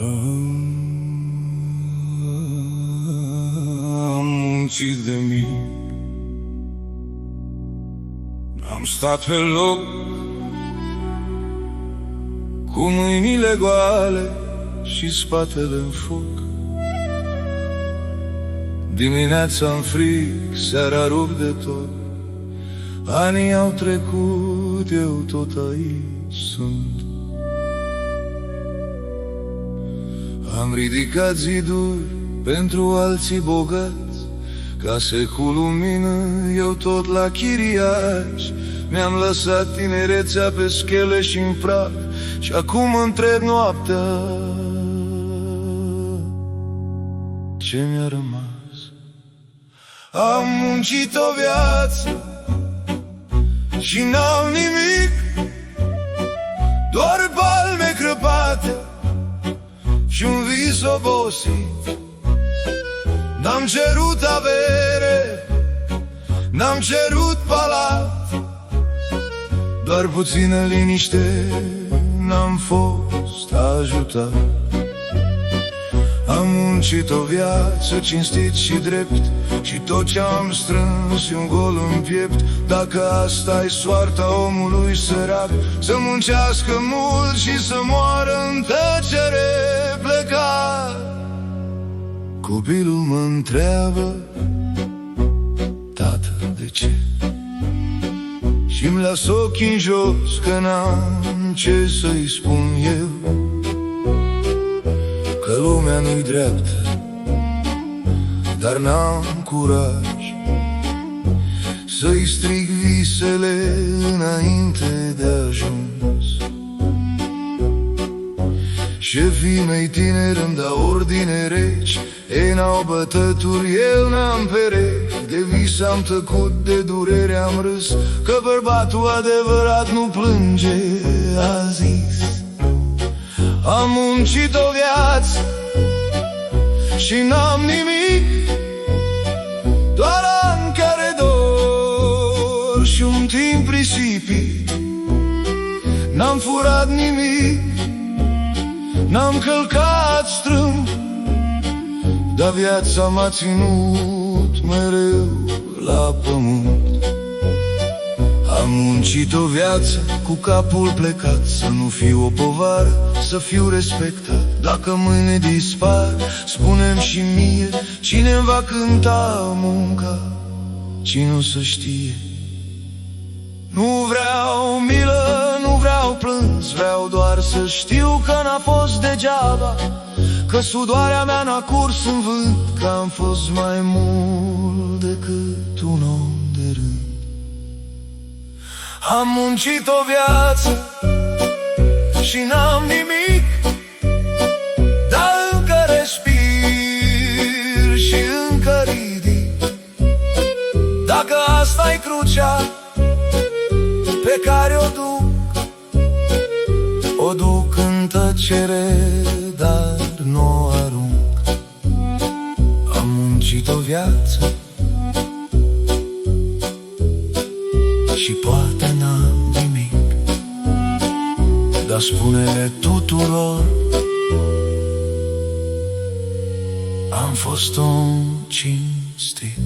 Am muncit de mic, am stat pe loc cu mâinile goale și spatele în foc. Dimineața-n frig, seara rup de tot. Anii au trecut, eu tot aici sunt. Am ridicat ziduri pentru alții bogați, case cu lumină, eu tot la chiriaș. Mi-am lăsat tinerețea pe schele și în praf și acum întreb noaptea ce mi-a rămas. Am muncit o viață și n-am nimic, doar palme crăpate și un vis obosit. N-am cerut avere, n-am cerut palat, doar puțină liniște, n-am fost ajutat. Am muncit o viață cinstit și drept și tot ce-am strâns e un gol în piept. Dacă asta-i soarta omului sărac, să muncească mult și să moară în tăcere plecat. Copilul mă întreabă: tată, de ce? Și-mi las ochii în jos, că n-am ce să-i spun eu, că lumea nu-i dreaptă, dar n-am curaj să-i strig visele înainte de ajuns. Șefii mei tineri îmi dau ordine reci, ei n-au bătături, eu n-am perechi. De vis am tăcut, de durere am râs, că bărbatul adevărat nu plânge, a zis. Am muncit o viață și n-am nimic, doar ani care dor și un timp risipit. N-am furat nimic, n-am călcat strâmb, dar viața m-a ținut mereu la pământ. Am muncit o viață cu capul plecat, să nu fiu o povară, să fiu respectat. Dacă mâine dispar, spune-mi și mie, cine-mi va cânta munca, cine o să știe. Nu vreau milă, nu vreau plâns, vreau doar să știu că n-a fost degeaba, că sudoarea mea n-a curs în vânt, că am fost mai mult decât un om de rând. Am muncit o viață și n-am nimic, dar încă respir și încă ridic. Dacă asta-i crucea pe care o duc în tăcere, dar n-o arunc. Am muncit o viață și poate n-am nimic, dar spune-le tuturor: am fost om cinstit.